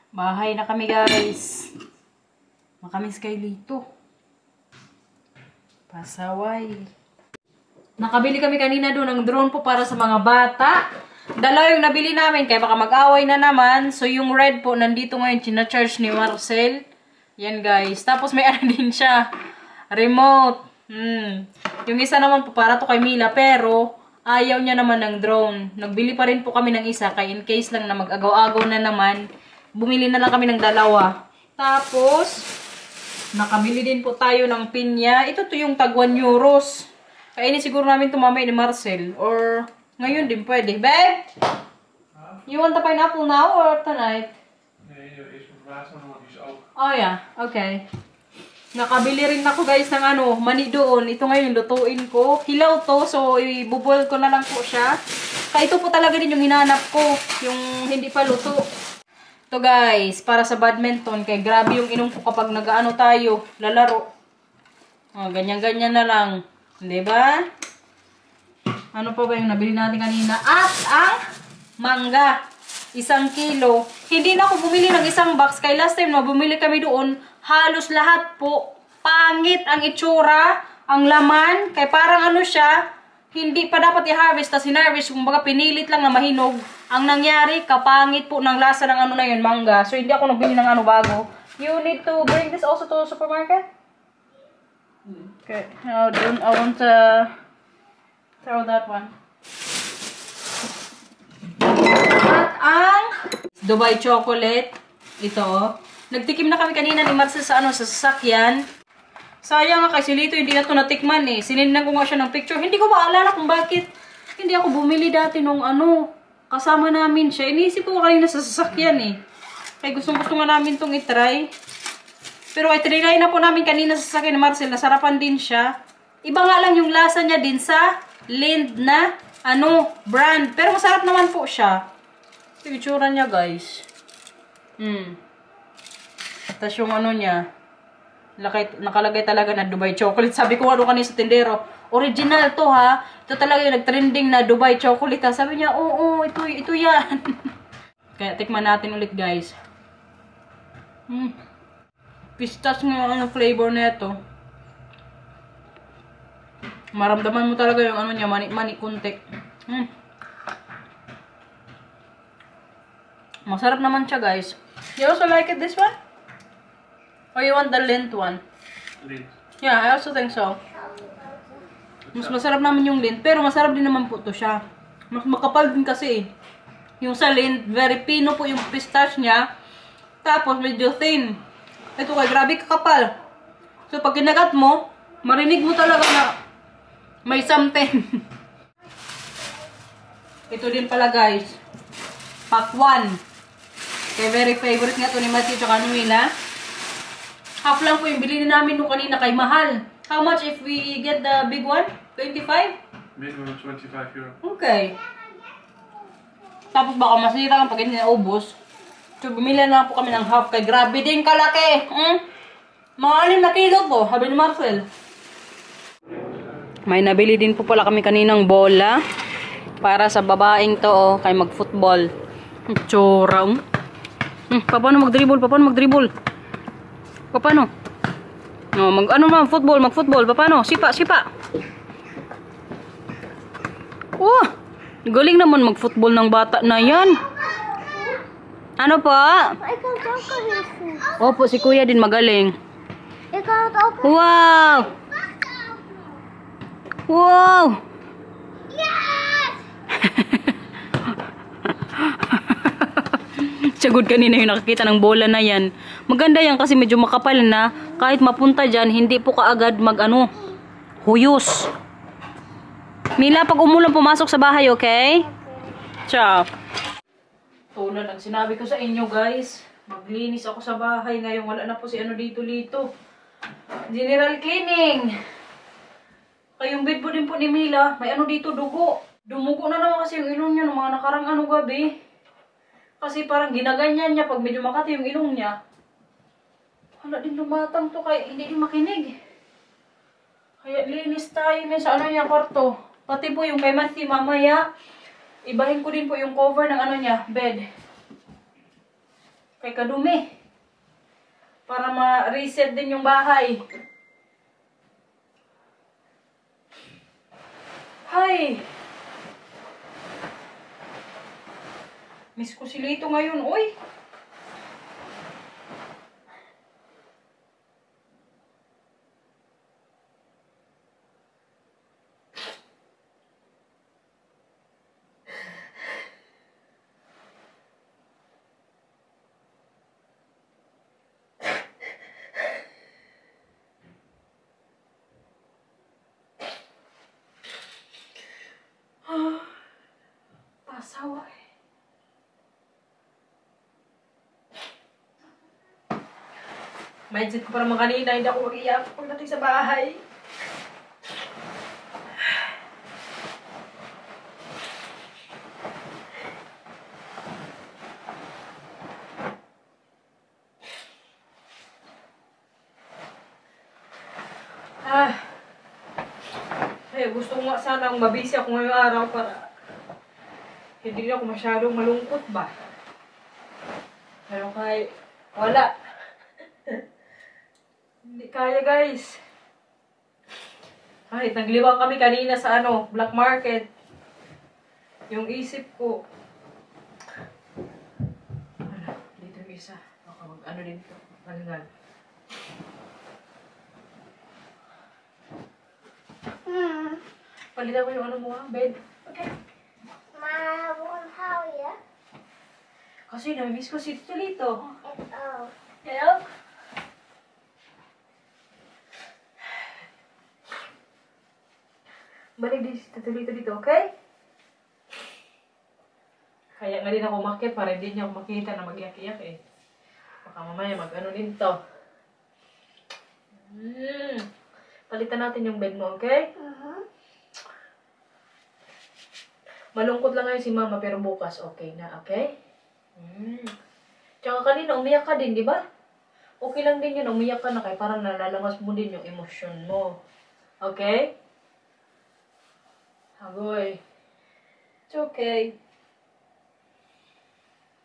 Bahay na kami, guys. Makamis kay Lito. Pasaway. Nakabili kami kanina doon ng drone po para sa mga bata. Dalawa yung nabili namin, kaya baka mag-away na naman. So, yung red po, nandito ngayon, china-charge ni Marcel. Yan, guys. Tapos, may ano din siya. Remote. Yung isa naman po, para to kay Mila. Pero, ayaw niya naman ng drone. Nagbili pa rin po kami ng isa, kaya in case lang na mag-agaw-agaw na naman, bumili na lang kami ng dalawa. Tapos, nakabili din po tayo ng pinya. Ito to yung tag 1 euros. Kainin siguro namin ito mamaya ni Marcel. Or, ngayon din pwede. Babe? You want the pineapple now or tonight? Nee, eerst met water, dan is ook. Oh yeah, okay. Nakabili rin ako guys ng ano, mani doon. Ito ngayon lutuin ko. Hilaw to, so ibuboil ko na lang po siya. Kaya ito po talaga din yung hinanap ko. Yung hindi pa luto. Ito guys, para sa badminton. Kaya grabe yung inom ko kapag nag-ano tayo, lalaro. Oh, ganyan-ganyan na lang. Diba? Ano pa ba yung nabili natin kanina? At ang mangga. 1 kilo. Hindi na ako bumili ng isang box. Kaya last time na bumili kami doon, halos lahat po. Pangit ang itsura, ang laman. Kaya parang ano siya, hindi pa dapat i-harvest. Tas in-harvest, kumbaga pinilit lang na mahinog. Ang nangyari, kapangit po ng lasa ng ano na yun, mangga. So hindi ako nagbili ng ano bago. You need to bring this also to the supermarket? Okay. I want to throw that one. At ang Dubai chocolate. Ito. Nagtikim na kami kanina ni Marcel sa ano, sa sasakyan. Sayang nga kasi Lito hindi na ito natikman eh. Sinendan ko nga siya ng picture. Hindi ko maalala kung bakit hindi ako bumili dati nung ano, kasama namin siya. Iniisip ko kanina sa sasakyan eh. Kaya gustong-gusto nga namin itong itry. Pero ay trinay na po namin kanina sa sasakyan ni Marcel. Nasarapan din siya. Iba nga lang yung lasa niya din sa Lind na ano, brand. Pero masarap naman po siya. Ito yung itsura niya, guys. Tapos yung ano niya, nakalagay talaga na Dubai chocolate. Sabi ko ano kanina sa tindero, original to ha. Ito talaga yung nag-trending na Dubai chocolate ha. Sabi niya, oo, ito yan. Kaya tikman natin ulit, guys. Pistache nga ano flavor na ito. Maramdaman mo talaga yung ano niya, mani kuntik. Masarap naman siya, guys. You also like it this one? Or you want the Lindt one? Lindt. Yeah, I also think so. Mas masarap naman yung Lindt, pero masarap din naman po to siya. Mas makapal din kasi eh. Yung sa Lindt, very pino po yung pistache niya. Tapos medyo thin. Ito kay grabe kakapal. So pag kinagat mo, marinig mo talaga na may something. Ito din pala, guys. Pack 1. Kaya very favorite nga to ni Matthew tsaka ni Mila. Half lang po yung bilhin namin nung kanina kay mahal. How much if we get the big one? 25? Minimum 25 euro. Okay. Tapos baka masira lang pag hindi naubos. So bumili na po kami ng half kay grabe din kalaki. Mga 6 na kilo po, sabi ni Marcel. May nabili din po pala kami kaninang bola. Para sa babaeng to, oh, kay mag-football. Tsura. Paano mag-dribble? Paano mag-dribble? Paano? No, mag-football. Paano? Sipa. Oh, galing naman mag-football ng bata na yan. Ano pa? Opo, si Kuya din magaling. Wow! Wow! Yes! Sagod kanina yung nakakita ng bola na yan. Maganda yan kasi medyo makapal na. Kahit mapunta dyan, hindi po kaagad huyos. Mila, pag umulan pumasok sa bahay, okay? Ciao. Tulad ang sinabi ko sa inyo, guys. Maglinis ako sa bahay ngayon. Wala na po si ano dito. General cleaning. Kayong bed po din po ni Mila, may ano dito, dugo. Dumugo na naman kasi yung ilong niya ng mga nakarang gabi. Kasi parang ginaganyan niya pag medyo makati yung ilong niya. Wala din lumatang to kaya hindi din makinig. Kaya linis tayo sa ano niya kwarto. Pati po yung kay Matthew mamaya, ibahin ko din po yung cover ng ano niya, bed. Kay kadumi. Para ma-reset din yung bahay. Hay! Miss ko si Lito ngayon, uy! Pasawa eh. Mindset ko pa naman kanina, hindi ako mag-iyak pagdating sa bahay. Gusto ko nga sanang mabisi ako ngayong araw para hindi ako masyadong malungkot ba. Pero wala. Hindi kaya guys. Kahit naglibang kami kanina sa black market. Yung isip ko. Dito yung isa. Baka dito. Palingan. Palitan ko yung bed. Okay. Ma, won't how ya? Kasi namiss ko si Tito Lito. Oh. Hello? Balik din si Tito Lito dito, okay? Kaya nga din ako umakyat para hindi niya ako makita na mag-iyak-iyak eh. Baka mamaya din to. Palitan natin yung bed mo, okay? Malungkot lang ngayon si Mama pero bukas okay na, okay? Tsaka kanina umiyak ka din, di ba? Okay lang din yun, umiyak ka na kaya parang nalalamas mo din yung emosyon mo. Okay? Agoy. It's okay.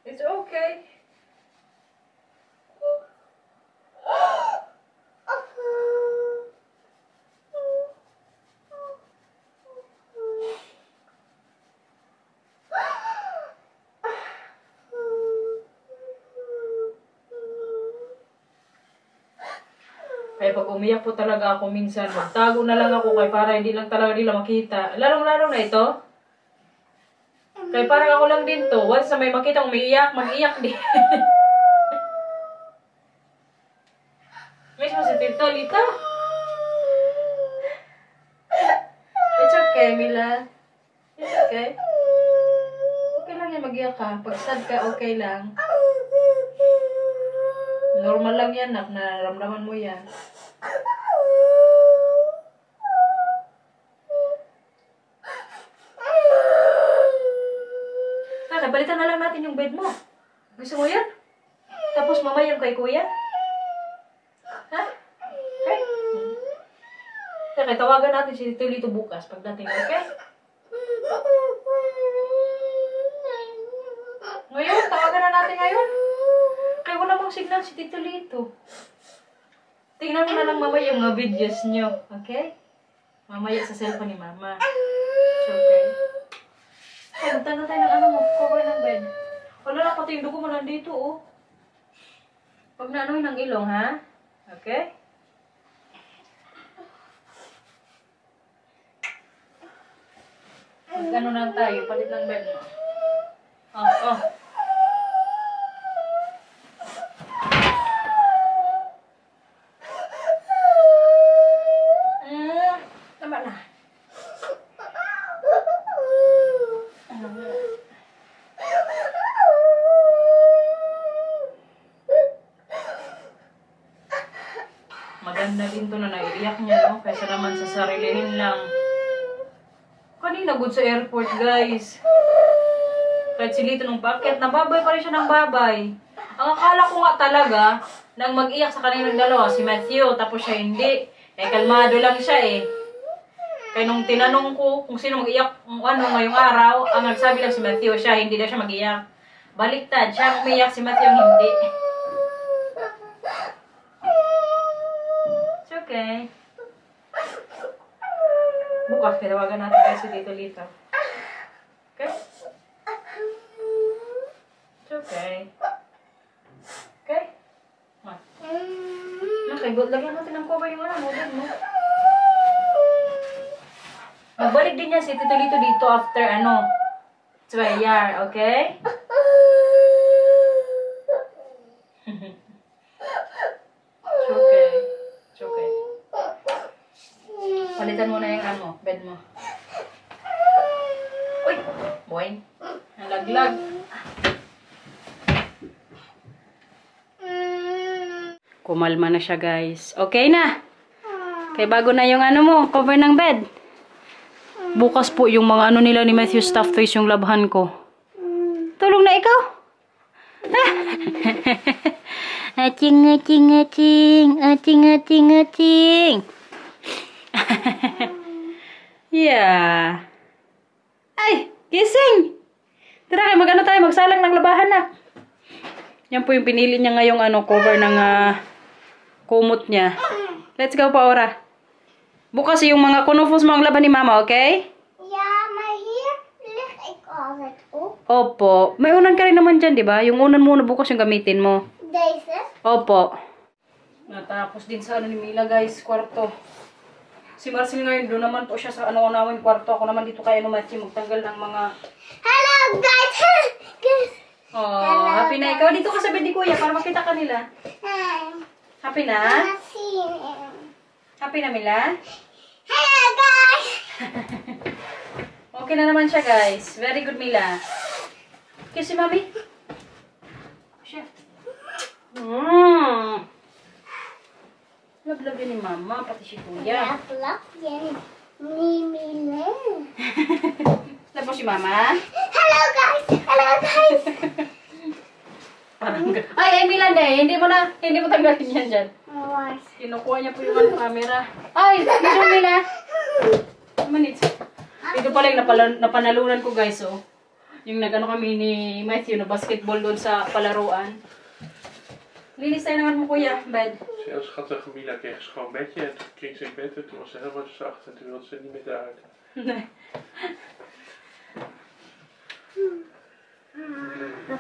It's okay. Kaya pag umiyak po talaga ako minsan, magtago na lang ako kaya para hindi lang talaga nila makita. Lalong-lalong na ito. Kaya parang ako lang din to. Once na may makita umiiyak, mag-iyak din. Miss mo si Tito Lito? It's okay, Mila. It's okay. Okay lang yan, mag-iyak ka. Pag sad ka, okay lang. Normal lang yan, nak. Nararamdaman mo yan. Balitan na lang natin yung bed mo. Gusto mo yan? Tapos mamaya yung kay kuya? Ha? Okay? Kaya tawagan natin si Tito Lito bukas pagdating, okay? Ngayon? Tawagan na natin ngayon? Kaya wala mong signal si Tito Lito. Tingnan mo na lang mamaya yung mga videos nyo, okay? Mamaya sa cellphone ni Mama. It's okay. Punta na tayo ng cover ng bed. Wala na, pati yung dugo mo nandito, oh. Pag naanoy ng ilong, ha? Okay? Mag-ano na tayo, palit ng bed mo. Oh. Tama na. Maganda din to na naiiyak niya, no? Kaysa naman sa sarilihin lang. Kanina good sa airport, guys. Kahit si Lito nung paket, nababay pa rin siya ng babay. Ang akala ko nga talaga, nang mag-iyak sa kaninang dalawa, si Matthew, tapos siya hindi. Kalmado lang siya eh. Kaya nung tinanong ko kung sino mag-iyak ngayong araw, ang nagsabi lang si Matthew siya, hindi na siya mag-iyak. Baliktad. Siya umiyak, si Matthew hindi. It's okay. Bukas, tinawagan natin kayo si Tito Lito. Okay? It's okay. Okay? Okay, lagyan natin ng cover yung model mo. Magbalik din yan si Tito Lito dito after 2 year, okay? It's okay. It's okay. Palitan mo na yung bed mo. Uy! Boing. Nalaglag. Kumalma na siya, guys. Okay na. Kaya bago na yung mo, cover ng bed. Bukas po yung mga nila ni Matthew stuffed toys yung labahan ko. Tulog na ikaw? Ating, ating, ating. Ating, ating, ating. Yeah. Ay, gising. Tara kayo, mag-ano tayo, magsalang ng labahan na. Yan po yung pinili niya ngayong cover ng kumot niya. Let's go pa, Ora. Bukas yung mga kunufos mo ang laban ni Mama, okay? Ja, maar hier ligt ik altijd op. Opo. May unan ka rin naman dyan, di ba? Yung unan muna bukas yung gamitin mo. Deze? Opo. Natapos din sa ni Mila, guys, kwarto. Si Marcel ngayon, doon naman po siya sa namin kwarto. Ako naman dito kay Matthew magtanggal ng mga... Hello, guys! Guys! Oh, happy na ikaw. Dito ka sa bed ni Kuya para makita ka nila. Happy na? Happy na, Mila? Hello, guys! Okay na naman siya, guys. Very good, Mila. Kiss si Mami. Siya. Love yun ni Mama, pati si Kuya. Love yan ni Mila. Love mo si Mama? Hello, guys! Hello, guys! Ay, Mila, hindi mo tanggalin yan dyan. Kinukuha niya po yung camera. Ay, dito Mila. Minutes. Dito pala yung napanalunan ko, guys, oh. Yung kami ni Matthew na basketball doon sa palaruan. Linis tayo naman mo, Kuya, bed. Ze heel schattig, Mila kreeg een schoon bedje en toen ging ze in bed en toen was ze helemaal zacht en toen wilde ze niet meer eruit. Nee.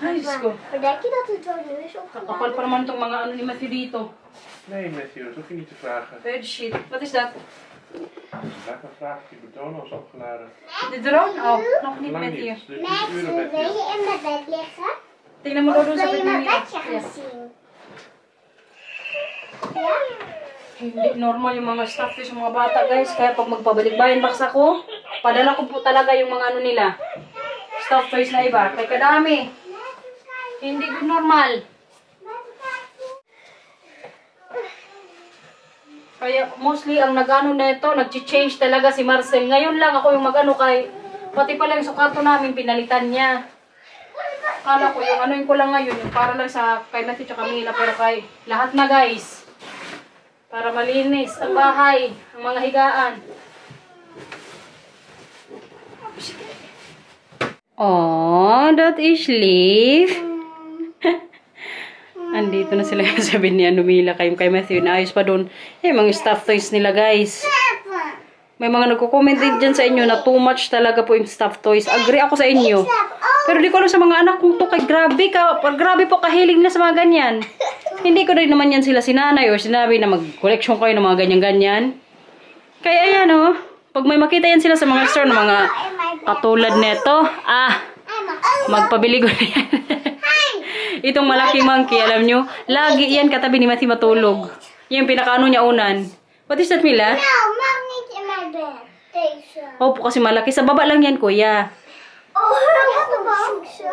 Ay, Diyos ko. Denk je dat het zo nu is opgeladen? Kakapal pa naman itong mga ni Matthew dito. Nee, Matthew, dat hoef je niet te vragen. Bedsheet. Wat is dat? Laat maar vragen, die bedono is opgeladen. De drone? Oh, nog niet, Lang Matthew. niet, dus Max, een uur wil Matthew. je in mijn bed liggen? Tingnan mo doon sa Wil bed je ni mijn Mila. bedje gaan Yeah. zien? Hindi normal yung mga stuff sa mga bata, guys. Kaya pag magpabalik-bayan box ako, padala ko po talaga yung mga nila. Stuff toys na iba. Kaya kadami. Hindi good normal. Kaya mostly ang nag-ano nag-change talaga si Marcel. Ngayon lang ako yung kay pati pala yung sukato namin pinalitan niya. Kala ko yung yung ko lang ngayon, yung para lang sa kay Matthew tsaka Mila, pero kay lahat na, guys. Para malinis ang bahay, ang mga higaan. Oh, that is leaf. Andito na sila sabi ni Mila kay Matthew na ayos pa doon. Mga stuffed toys nila, guys. May mga nagko-comment din dyan sa inyo na too much talaga po yung stuffed toys. Agree ako sa inyo. Pero di ko alam sa mga anak kong to kay grabe po kahiling na sa mga ganyan. Hindi ko rin naman yan sila sinanay o sinabi na mag-collection kayo ng mga ganyan-ganyan. Kaya ayan pag may makita yan sila sa mga store ng mga katulad neto, magpabili ko na yan. Itong malaking monkey, alam nyo, lagi yan katabi ni Matthew matulog. Yung pinakaano niya unan. What is that, Mila? No, mag niet in mijn bed. Deze. Opo, kasi malaki. Sa baba lang yan, Kuya. Oh, wat een bank zo.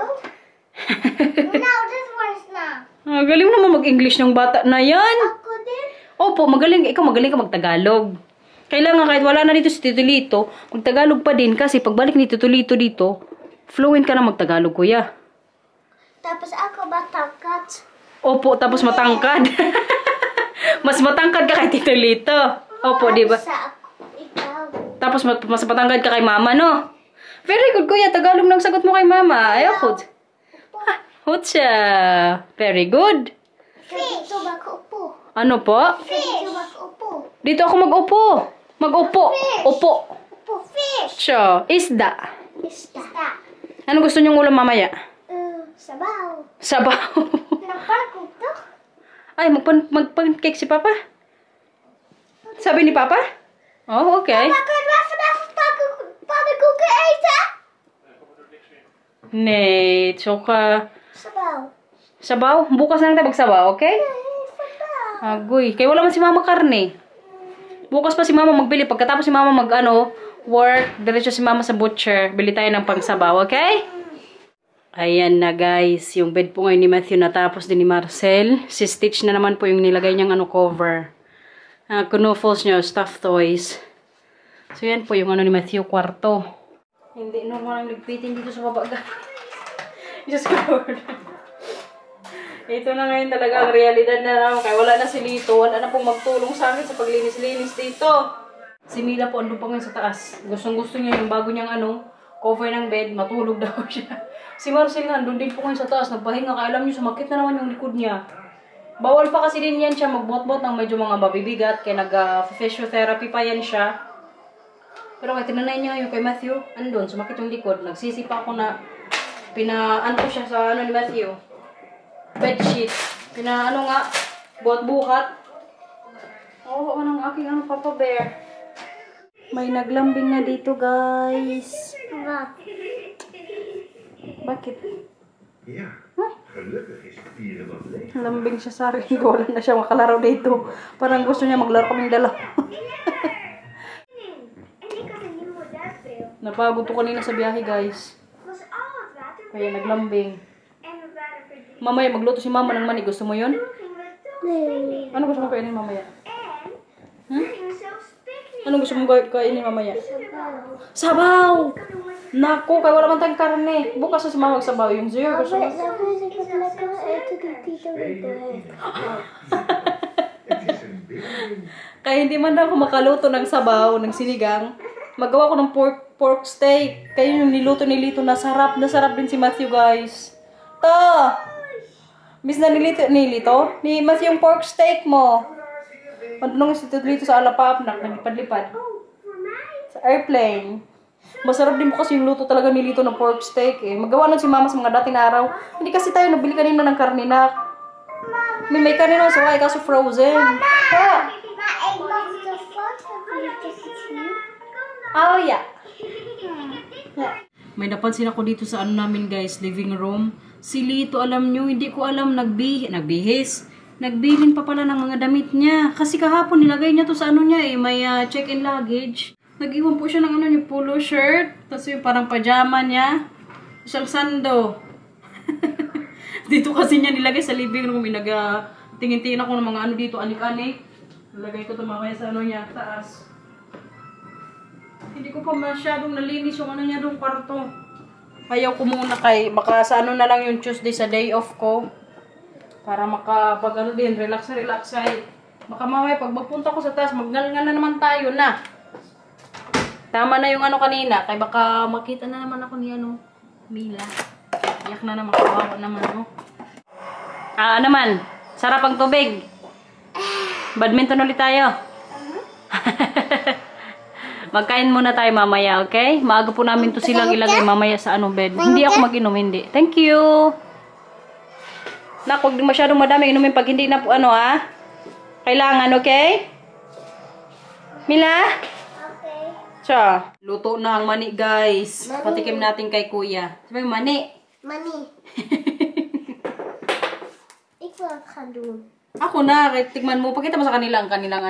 Nou, this one's not. Galing naman mag-English ng bata na yan. Ako din. Opo, magaling. Ikaw magaling ka mag-Tagalog. Kailangan kahit wala na dito si Tito Lito, mag-Tagalog pa din kasi pagbalik ni Tito Lito dito, fluent ka na mag-Tagalog, Kuya. Tapos ako matangkad. Opo, tapos matangkad. Mas matangkad ka kay Tito Lito. Opo, di ba? Sa ako, ikaw. Tapos mas matangkad ka kay Mama, no? Very good, Kuya. Tagalog nang sagot mo kay Mama. Ayoko. Hutsa. Very good. Fish. Dito ba ka upo? Ano po? Fish. Dito ba ka upo? Dito ako mag-upo. Mag-upo. Upo. Upo. Fish. So, isda. Isda. Ano gusto niyong ulam mamaya? Sabaw. Sabaw. Nagparko to? Ay, mag-pancake si Papa? Sabi ni Papa? Oh, okay. Papa, kunnen we vanavond pannenkoeken eten? Nee, tsoka. Sabaw. Sabaw? Bukas na lang tayo magsabaw, okay? Sabaw. Agoy. Kaya wala man si Mama karne. Bukas pa si Mama magbili. Pagkatapos si Mama work, diretso si Mama sa butcher. Bili tayo ng pangsabaw, okay? Ayan na guys. Yung bed po ngayon ni Matthew natapos din ni Marcel. Si Stitch na naman po yung nilagay niyang cover. Knuffles niya, stuffed toys. So yan po yung ni Matthew kwarto. Hindi normal ang ligpitin dito sa baba. Just covered. Ito na ngayon talaga ang realidad na naman. Kaya wala na si Lito. Wala na pong magtulong sa akin sa paglinis-linis dito. Si Mila po andun pa ngayon sa taas. Gustong-gusto niya yung bago niyang cover ng bed. Matulog daw siya. Si Marcel nga, andun din po ngayon sa taas. Nagpahinga. Kaya alam niyo, sumakit na naman yung likod niya. Bawal pa kasi din yan siya magbot-bot ng medyo mga mabibigat. Kaya nag-physiotherapy pa yan siya. Pero kaya tinanay niya ngayon kay Matthew. Andun, sumakit yung likod. Nagsisipa ako na ko siya sa ni Matthew. Bedsheet. Buhat-buhat. Oo, anong aking Papa Bear. May naglambing na dito, guys. Bakit? Ja, gelukkig is het vieren nog leeg. Lambing siya sa akin. Wala na siya makalaro dito. Parang gusto niya maglaro kaming dalawa. Napagod to kanina sa biyahe, guys. Kaya naglambing. Mamaya magluto si Mama ng mani. Gusto mo yun? Ano gusto mo kainin mamaya? Ano gusto mo kainin mamaya? Sabaw! Naku, kaya wala man tayong karne. Bukas na si Mama magsabaw. Yung zero gusto mo. Kaya hindi man daw ako makaluto ng sabaw, ng sinigang. Magawa ko ng pork steak. Kaya yung niluto ni Lito, nasarap din si Matthew, guys. Miss na ni Matthew yung pork steak mo. Padunong si Lito sa alapap, naglipad-lipad. Sa airplane. Masarap din po kasi yung luto talaga ni Lito ng pork steak eh. Magawa nun si Mama sa mga dating araw. Hindi kasi tayo nabili kanina ng karne na. May karne na sa kaya kaso frozen. Oh yeah. May napansin ako dito sa namin guys, living room. Si Lito, alam nyo, hindi ko alam nagbihis. Nagbilin pa pala ng mga damit niya. Kasi kahapon nilagay niya to sa niya eh, may check-in luggage. Nag-iwan po siya ng yung polo shirt. Tapos yung parang pajama niya. Isang sando. Dito kasi niya nilagay sa living room. Tingin-tingin ako ng mga dito, anik-anik. Nilagay ko ito mamaya sa niya, taas. Hindi ko pa masyadong nalinis yung niya doon kwarto. Ayaw ko muna baka sa na lang yung Tuesday sa day off ko. Para makapag din, relax. Baka mamaya pag magpunta ko sa taas, magngal-ngal na naman tayo na. Tama na yung kanina, kaya baka makita na naman ako ni Mila. Iyak na naman, kawawa naman, naman, sarap ang tubig. Badminton ulit tayo. Magkain muna tayo mamaya, okay? Maaga po namin to silang ilagay mamaya sa bed. Hindi ako mag-inom, hindi. Thank you. Naku, huwag masyadong madami inumin pag hindi na po kailangan, okay? Mila? Siya. Luto na ang mani, guys. Patikim natin kay Kuya. Sabi, mani. Mani. Ik wil het gaan doen. Ako na. Tikman mo. Pakita mo sa kanila ang kanilang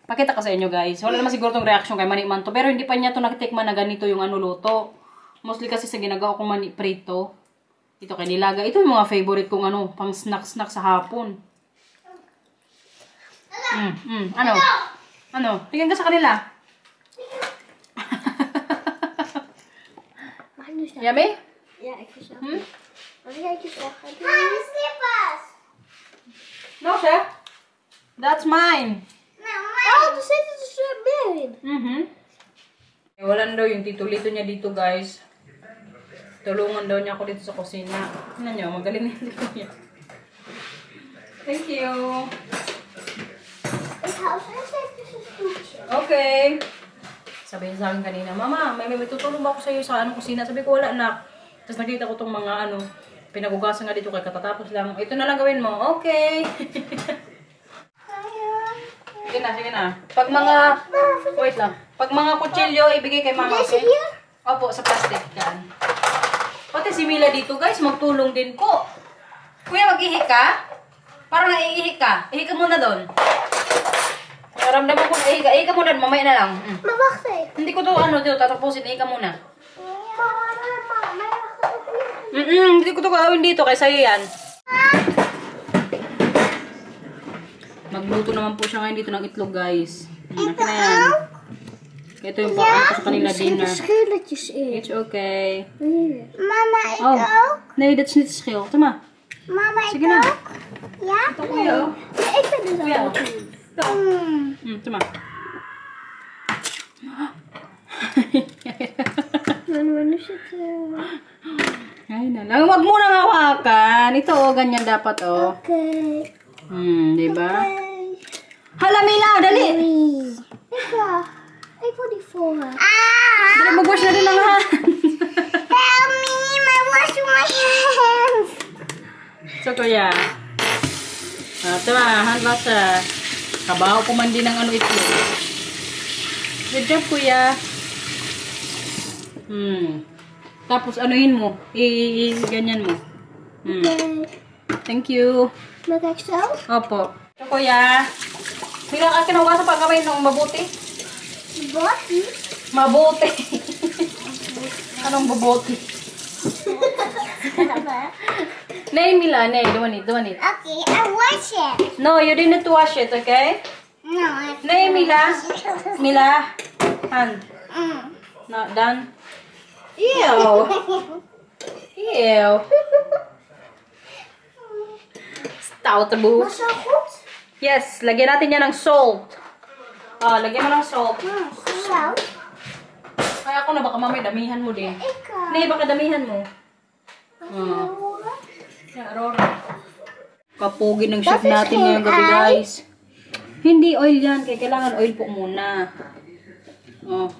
Pakita ko sa inyo, guys. Wala naman siguro tong reaction kay mani man to. Pero hindi pa niya to nakitikman na ganito yung luto. Mostly kasi sa ginagawa kong mani prito. Ito kay nilaga. Ito yung mga favorite kong pang snack sa hapon. Ano? Tingnan ka sa kanila. Yummy? Ja, ik vind het wel. Mag jij het zeggen? Slippers! No, chef. That's mine. Oh, er zit dus meer in. Wala na daw yung tito-lito niya dito, guys. Tulungan daw niya ako dito sa kusina. Tingnan niyo, magaling na ko niya. Thank you. Okay. Sabi niya sa akin kanina, Mama, may tutulong ba ako sa iyo sa kusina? Sabi ko, wala na. Tapos nakita ko tong mga pinagugasan nga dito kay katatapos lang. Ito na lang gawin mo. Okay. Sige na. Pag mga, wait lang. Pag mga kutsilyo, ibigay kay Mama, okay? Opo, sa plastic. Yan. Pati si Mila dito, guys, magtulong din po. Kuya, mag-ihi ka? Parang naiihi ka. Ihi ka muna doon. Naramdaman ko na ihi ka. Ihi ka muna, mamaya na lang. Hindi ko to, tatapusin. Ihi ka muna. Hindi ko to gawin dito, kaya sa'yo yan. Magluto naman po siya ngayon dito ng itlog, guys. Akin na yan. Ito yung parang ko sa kanila dinner. It's okay. Mama, Oh, nee, dat is niet het schil. Tama. Mama, Sige na. Ja? Ito, kuya. Ik vind het Kuya. wel. Tama. Wanneer zit Ay na lang. Huwag mo nang hawakan. Ito, ganyan dapat, Oké. Diba? Hala, Mila, dali. Ik wil die volgen. Dali, mag-wash na din ang hand. Help me, my washing my hands. So, kuya. Tama, hand wash. Kabaho po man din ng ito. Good job, kuya. Tapos, anuhin mo. Ganyan mo. Thank you. Mag ik zo? Opo. So, kuya. Bilang ka kinawasan pa kamay ng mabuti. Wat? Mabuti. Anong mabuti? Nay, Mila. Nay, do it. Okay, I wash it. No, you didn't need to wash it, okay? No, Nay, Mila. Mila. Hand. Not done. Ew. Ew. Stout boo. Was zo goed? Yes, lagyan natin yan ng salt. Lagyan mo ng salt. Zo. Kaya ako na baka mamay damihan mo din. Ik Nay, baka damihan mo. horen. Yeah, Aurora. Kapugi ng chef natin ngayong gabi, guys. Hindi oil yan, kaya kailangan oil po muna.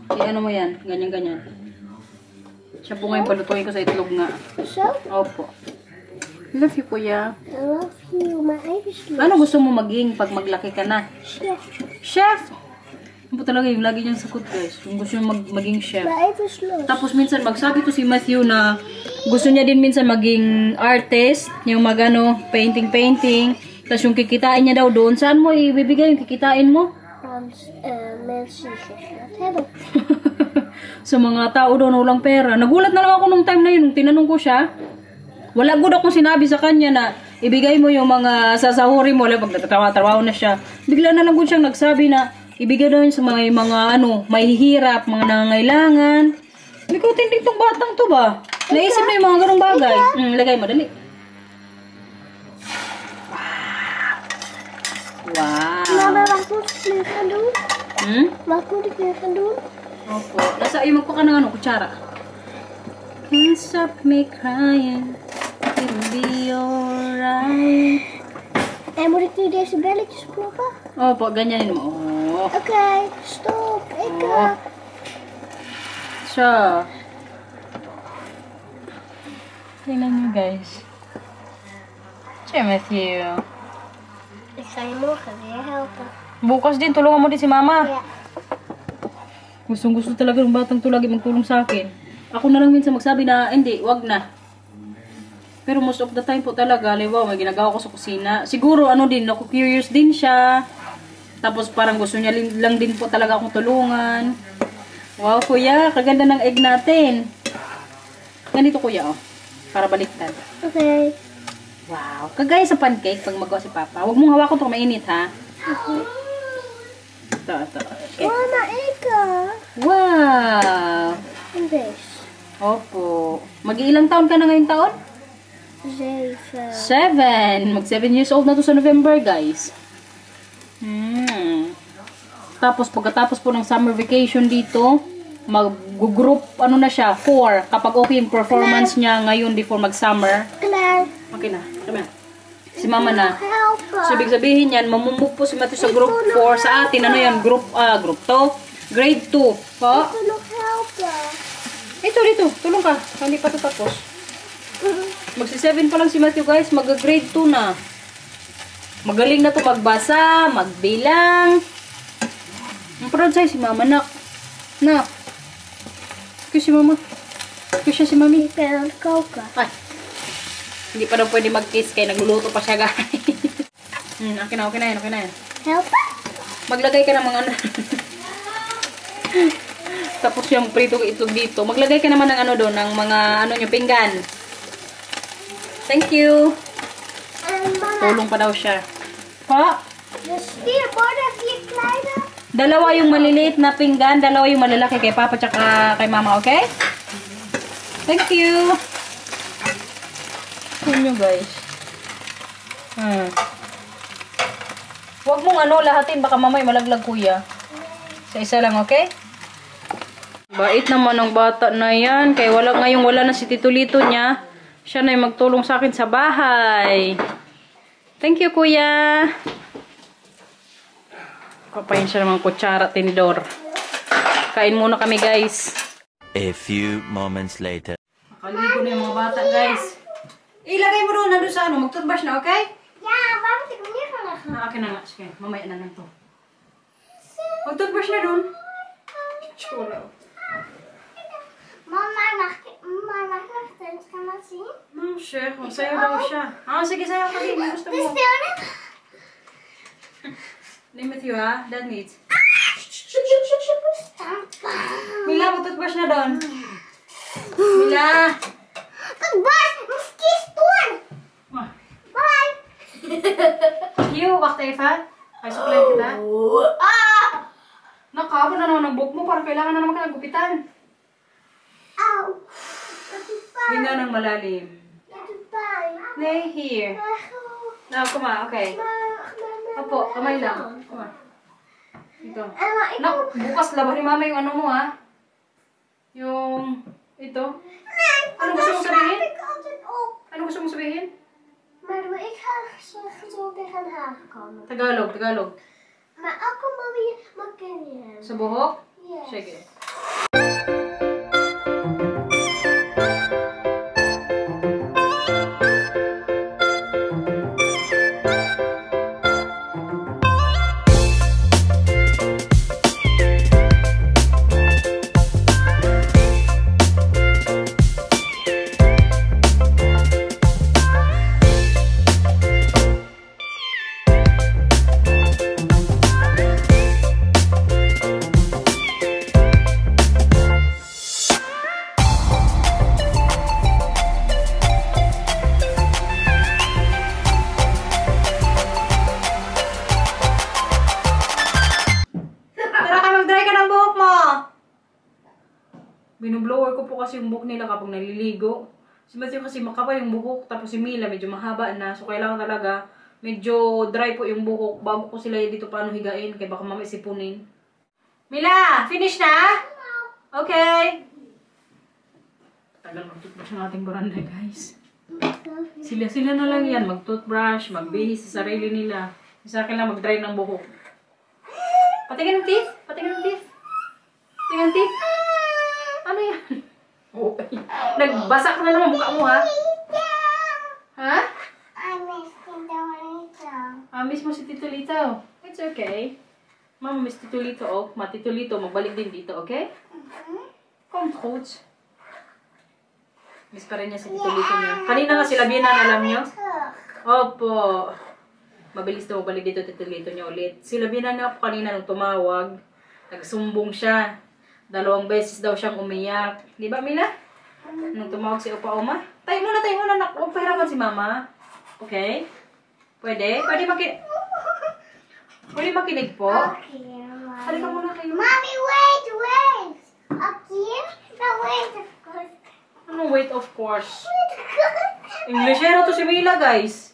Ano mo yan, ganyan-ganyan. Siya po ngayon palutuin ko sa itlog nga. Zo? Opo. Love you, kuya. I love you, maar even slow. Ano gusto mo maging pag maglaki ka na? Chef. Chef! Ano po talaga yung lagi niyang sagot, guys. Yung gusto niya maging chef. Maar even slow. Tapos minsan magsabi to si Matthew na gusto niya din minsan maging artist, yung painting. Tapos yung kikitain niya daw doon, saan mo ibibigay yung kikitain mo? Mensen die dat hebben. Sa mga tao doon walang pera. Nagulat na lang ako nung time na yun, nung tinanong ko siya. Wala good akong sinabi sa kanya na ibigay mo yung mga sasahuri mo. Pag nagtatawa-tawa na siya, bigla na lang good siyang nagsabi na ibigay daw yun sa mga mahihirap, mga nangangailangan. Hindi ko tindig tong batang to ba? Naisip na yung mga ganong bagay. Lagay mo, dali. Wow. Mama, wat moet ik nu gaan doen? Wat moet ik nu gaan doen? Opo. Nasa iyo magpaka ng kutsara. Can't stop me crying. It'll be alright. En moet ik nu deze belletjes kloppen? Opo, ganyanin mo. Oké, stop. So. Tingnan nyo, guys. Matthew. Ik ga je morgen weer helpen. Bukas din, tulungan mo din si Mama. Ja. Gustong-gusto talaga ng batang to lagi magtulong sa akin. Ako na lang minsan magsabi na, hindi, wag na. Pero most of the time po talaga, liwaw, may ginagawa ko sa kusina. Siguro, curious din siya. Tapos parang gusto niya lang din po talaga akong tulungan. Wow, kuya, kaganda ng egg natin. Ganito, kuya, para baliktad. Oké. Wow, kagaya sa pancake pag magawa si Papa. Huwag mong hawakan ito, mainit, ha? Ito. Okay. Mama, ik. Wow! En deze. Opo. Mag-iilang taon ka na ngayong taon? 7. 7. Mag 7 years old na to sa November, guys. Tapos, pagkatapos po ng summer vacation dito, mag-group, ano na siya, 4. Kapag okay yung performance niya ngayon before mag-summer. Okay na. Come here. Si mama na. So, ibig sabihin yan, mamumove po si Matthew sa group 4. Sa atin, ano yan? Group 2. Grade 2. Po? Ito, dito. Tulong ka. Hindi pa ito tapos. Magsi-7 pa lang si Matthew, guys. Mag-grade 2 na. Magaling na to magbasa, magbilang. Ang proud sa'yo si mama, nak. Nak. Kiss si mama. Kiss siya si mami. Ay. Hindi pa daw pwede mag-kiss kaya nagluluto pa siya, guys. Okay na yan. Help? Maglagay ka ng mga ano. Tapos yung prito itlog dito. Maglagay ka naman ng ano doon, ng mga ano nyo, pinggan. Thank you. Tulong pa daw siya. Pa? Dalawa yung maliliit na pinggan, dalawa yung malalaki kay Papa tsaka kay Mama, okay? Thank you. Tignan nyo, guys. Huwag mong ano, lahatin. Baka mamay malaglag, kuya. Sa isa lang, okay? Bait naman ang bata na yan. Kaya ngayong wala na si Tito Lito niya. Siya na yung magtulong sa akin sa bahay. Thank you, kuya. Papayin siya ng mga kutsara, tinidor. Kain muna kami, guys. A few moments later. Makaligo na yung mga bata, guys. Ilagay mo doon, nandun sa ano. Mag-toothbrush na, okay? Waarom moet ik meer van leggen? Akin na nga. Sige, mamaya na lang to. Mag-toothbrush na doon. Chula. Mama, mag ik nog steeds gaan laten zien? Chef, sayo daw siya. Sige, sayo ka din. Gusto Dus mo. stil nu. Name with you, ha? That means. Mila, mag-toothbrush na doon. Mila. Bas, moest kies doen. Bye. Hiyo, wacht even. Ay, suklay kita. Nakabo na naman ang buhok mo. Parang kailangan na naman ka ng gupitan. Au. Hinga ng malalim. Lay here. Now, come on. Okay. Opo, kamay lang. Come on. Ito. Nak, bukas laban ni mama yung ano mo, ha? Yung, ito. Ano gusto mong sabihin? Ano gusto mong sabihin? Maar ik ga zo tegen haar komen. Tagalog, Tagalog. Maar ako mami mag-ganyan. Sa buhok? Yes. Sige. Binublower ko po kasi yung buhok nila kapag naliligo. Si Matthew kasi makapal yung buhok, tapos si Mila medyo mahaba na. So kailangan talaga medyo dry po yung buhok bago ko sila dito paano higain. Kaya baka mamaya sipunin. Mila! Finish na? Okay. Tagal mag-toothbrush ng ating baranda, guys. Sila na lang yan. Mag-toothbrush, magbihis sa sarili nila. Sa akin lang mag-dry ng buhok. Patingin ng teeth? Patingin ng teeth? Patingin ng teeth? Ano yan? Okay. Nagbasak na naman mukha mo, ha? Ha? I miss Tito Lito. Miss mo si Tito Lito. It's okay. Mama, miss Tito Lito, oh. Tito Lito, magbalik din dito, okay? Komt goed. Miss pa rin niya si Tito Lito niya. Kanina nga sila binan, alam niyo? Opo. Mabilis daw balik dito Tito Lito niya ulit. Sila binan nga po kanina nung tumawag. Nagsumbong siya. 2 beses daw siyang umiyak. Di ba, Mila? Nung tumawag si Opa Oma. Tayo muna, nak. Huwag pahirapan si Mama. Okay? Pwede? Pwede makinig po? Okay, Halika muna kayo. Mommy, wait. Up here? No, wait, of course. Ano, wait, of course. Englishero to si Mila, guys.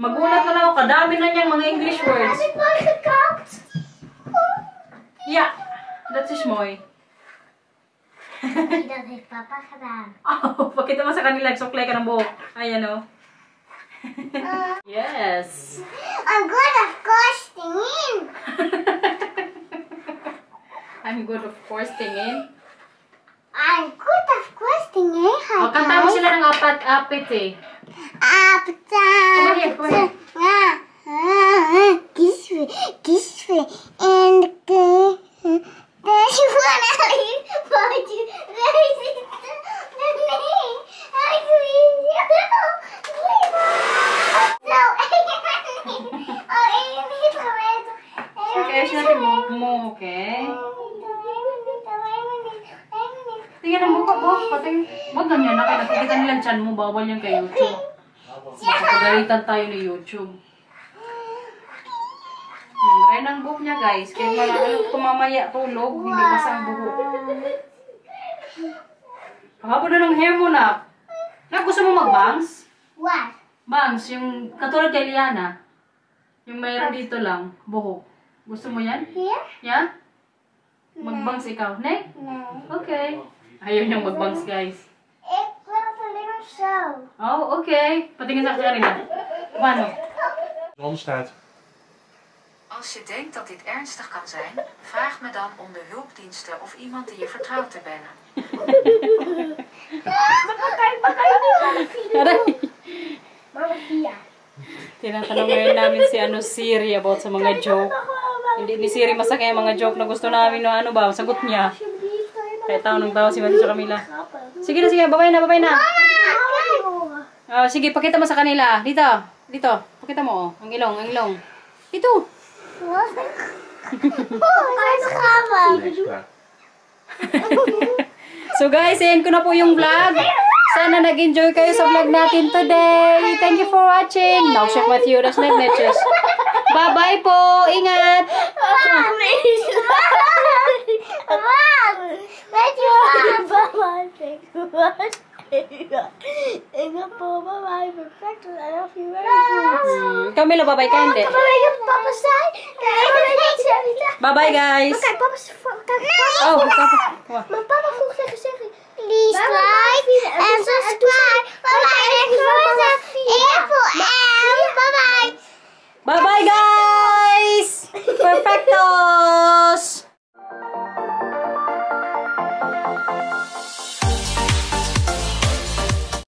Magulat na lang ako. Kadami na niyang mga English words. Heb ik mal gekoopt? Yeah. Dat is mooi. Hindi dat heeft papa gedaan. Oh, pakita mo sa kanila, suklay ka ng buhok. Ayan o. Yes. I'm good of course tingin. I'm good of course, tingin. I'm good of course tingin. O, kanta mo sila ng apat-apit eh. Apta. Giswe. And then you wanna leave for you. Okay, siya natin mo, okay? Tingnan ang buka, buhok, pating. Wag ganyan na, kaya nakikita nilang chan mo, bawal yan kay YouTube. Pagalitan tayo ni YouTube. Ren ang buhok niya, guys. Kaya tumamaya tulog, hindi basa ang buhok. Kahapon na ng hair mo na. Gusto mo mag-bangs? What? Bangs, yung katulad kay Liana. Yung mayroon dito lang, buhok. Gusto mo yan? Here? Yan? Mag-bangs ikaw. Ne? No. Okay. Ayaw niyang mag-bangs, guys. Ik wil het alleen maar zo. Oh, okay. Patingin sa kanila. Paano? De zon staat. Als je denkt dat dit ernstig kan zijn, vraag me dan om de hulpdiensten of iemand die je vertrouwt te bellen. Mama Fia. Tinatanong ngayon namin si Siri about sa mga joke. Hindi ni Siri masakay ang mga joke na gusto namin no ano ba, sagot niya. Kaya tao nang tawa si Mati sa Camila. Sige na, sige, babay na, babay na. Oh, sige, pakita mo sa kanila. Dito, dito. Pakita mo, ang ilong, ang ilong. Dito. Nee, is klaar. So guys, ayan ko na po yung vlog. Sana nag-enjoy kayo sa vlog natin today. Thank you for watching. Now, check with you. That's not matches. Bye-bye po. Ingat. Weet je wat? Ik ben papa perfect. I love you very much. Camila, bye-bye ka hindi. Papa, weet je wat papa zei? Bye-bye guys. Kijk, papa is... Oh, Mijn papa vroeg zeggen... Please like and subscribe. Bye-bye. Bye-bye guys. Perfectos.